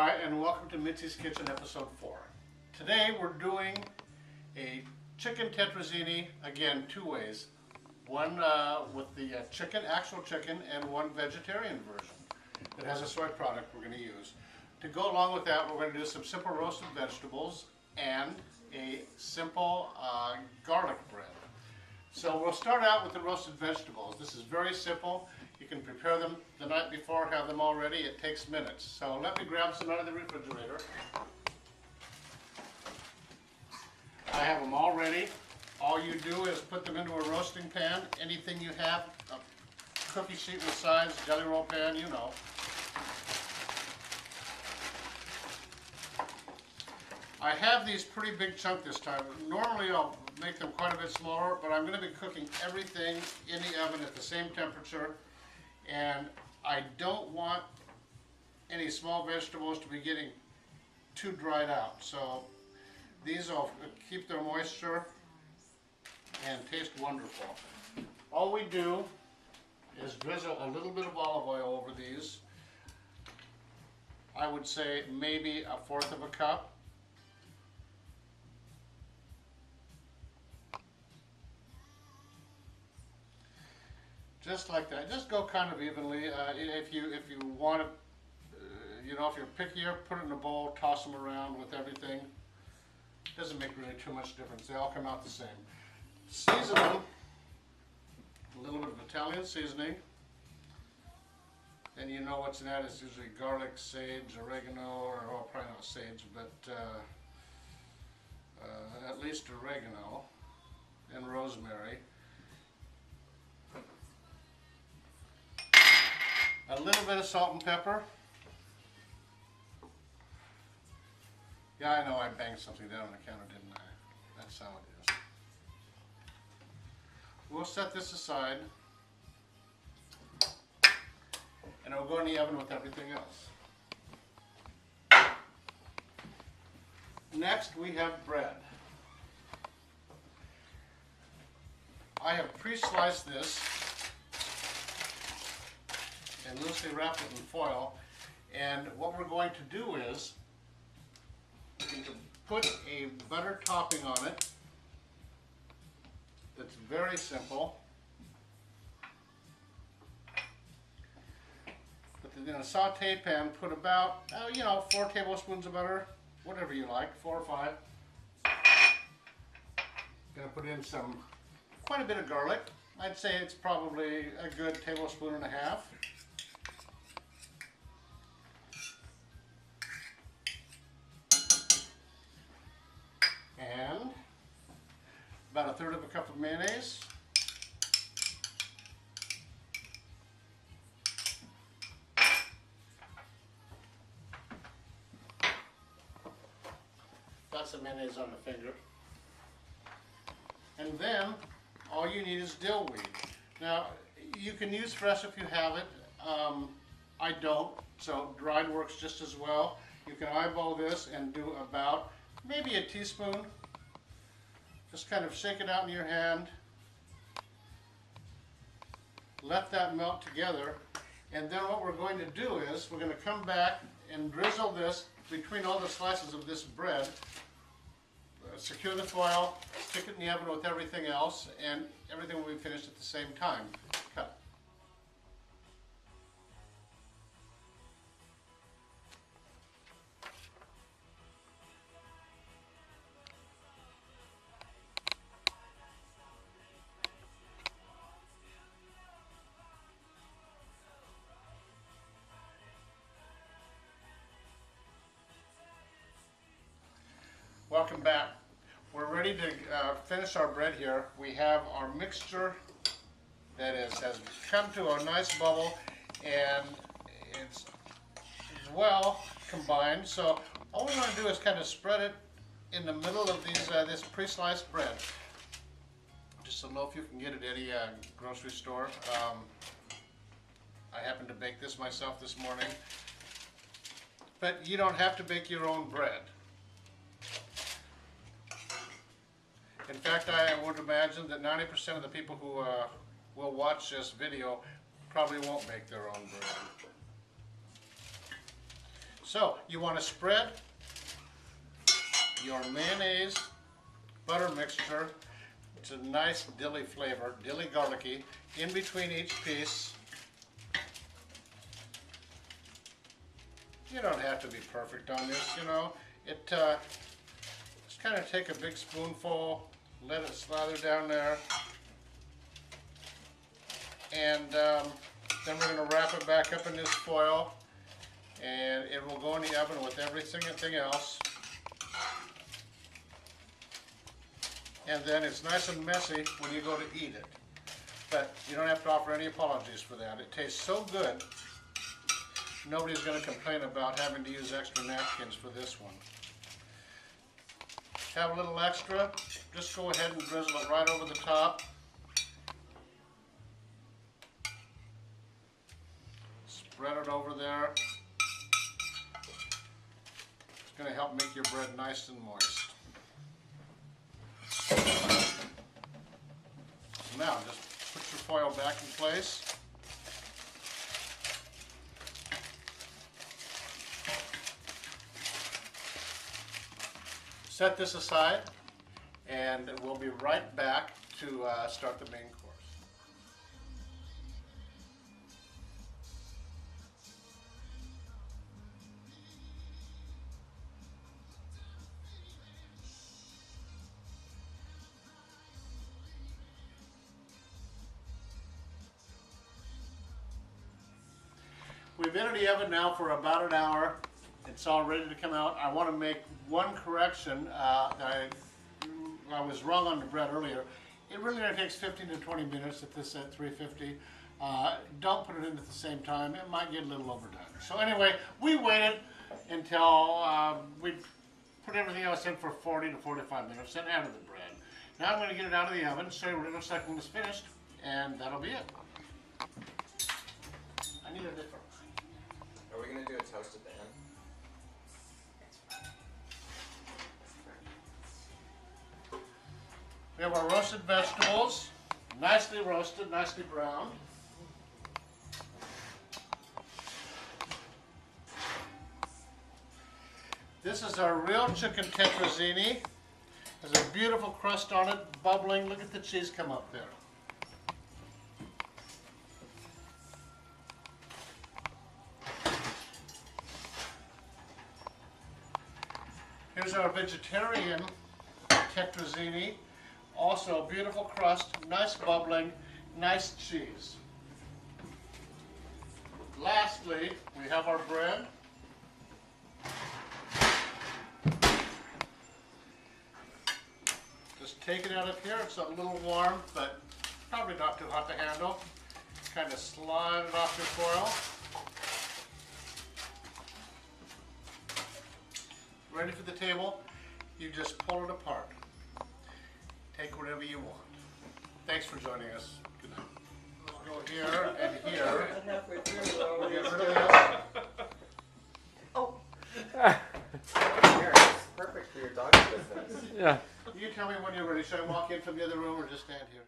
Hi, and welcome to Mitzi's Kitchen episode 4. Today we're doing a chicken tetrazzini, again, two ways. One with the actual chicken, and one vegetarian version that has a soy product we're going to use. To go along with that, we're going to do some simple roasted vegetables and a simple garlic bread. So we'll start out with the roasted vegetables. This is very simple. You can prepare them the night before, have them all ready. It takes minutes. So let me grab some out of the refrigerator. I have them all ready. All you do is put them into a roasting pan. Anything you have, a cookie sheet with size, jelly roll pan, you know. I have these pretty big chunk this time. Normally I'll make them quite a bit smaller, but I'm going to be cooking everything in the oven at the same temperature. And I don't want any small vegetables to be getting too dried out. So these will keep their moisture and taste wonderful. All we do is drizzle a little bit of olive oil over these. I would say maybe 1/4 of a cup. Just like that. Just go kind of evenly. If you want to, if you're pickier, put it in a bowl, toss them around with everything. Doesn't make really too much difference. They all come out the same. Season them. A little bit of Italian seasoning. And you know what's in that. It's usually garlic, sage, oregano, or probably not sage, but at least oregano and rosemary. A little bit of salt and pepper. Yeah, I know I banged something down on the counter, didn't I? That's how it is. We'll set this aside. And it'll go in the oven with everything else. Next, we have bread. I have pre-sliced this and loosely wrapped it in foil. And what we're going to do is put a butter topping on it. That's very simple. But in a saute pan, put about 4 tablespoons of butter, whatever you like, 4 or 5. Gonna put in quite a bit of garlic. I'd say it's probably a good 1.5 tablespoons. And about 1/3 of a cup of mayonnaise. Got some mayonnaise on the finger. And then all you need is dill weed. Now you can use fresh if you have it. I don't, so dried works just as well. You can eyeball this and do about maybe a teaspoon. Just kind of shake it out in your hand. Let that melt together. And then what we're going to do is we're going to come back and drizzle this between all the slices of this bread. Secure the foil, stick it in the oven with everything else, and everything will be finished at the same time. Cut. Welcome back. We're ready to finish our bread here. We have our mixture that has come to a nice bubble, and it's well combined. So all we want to do is kind of spread it in the middle of this pre-sliced bread. Just don't know if you can get it at any grocery store. I happened to bake this myself this morning, but you don't have to bake your own bread. In fact, I would imagine that 90% of the people who will watch this video probably won't make their own bread. So you want to spread your mayonnaise butter mixture. It's a nice dilly flavor, dilly garlicky, in between each piece. You don't have to be perfect on this, you know. Just kind of take a big spoonful, let it slather down there, and then we're going to wrap it back up in this foil, and it will go in the oven with everything else. And then it's nice and messy when you go to eat it. But you don't have to offer any apologies for that. It tastes so good, nobody's going to complain about having to use extra napkins for this one. Have a little extra, just go ahead and drizzle it right over the top. Spread it over there. It's going to help make your bread nice and moist. Now, just put your foil back in place. Set this aside, and we'll be right back to start the main course. We've been in the oven now for about an hour. It's all ready to come out. I want to make one correction. I was wrong on the bread earlier. It really only takes 15 to 20 minutes at this at 350. Don't put it in at the same time. It might get a little overdone. So anyway, we waited until we put everything else in for 40 to 45 minutes, then added the bread. Now I'm going to get it out of the oven, show you what it looks like when it's finished, and that'll be it. I need a different. Are we going to do a toast at the end? We have our roasted vegetables, nicely roasted, nicely browned. This is our real chicken tetrazzini. There's a beautiful crust on it, bubbling. Look at the cheese come up there. Here's our vegetarian tetrazzini. Also a beautiful crust, nice bubbling, nice cheese. Lastly, we have our bread. Just take it out of here. It's a little warm, but probably not too hot to handle. Kind of slide it off your foil. Ready for the table, you just pull it apart. Take whatever you want. Thanks for joining us. Good night. Let's go here and here. We'll get rid of this. Oh! Here, it's perfect for your dog's business. Yeah. You tell me when you're ready. Should I walk in from the other room or just stand here?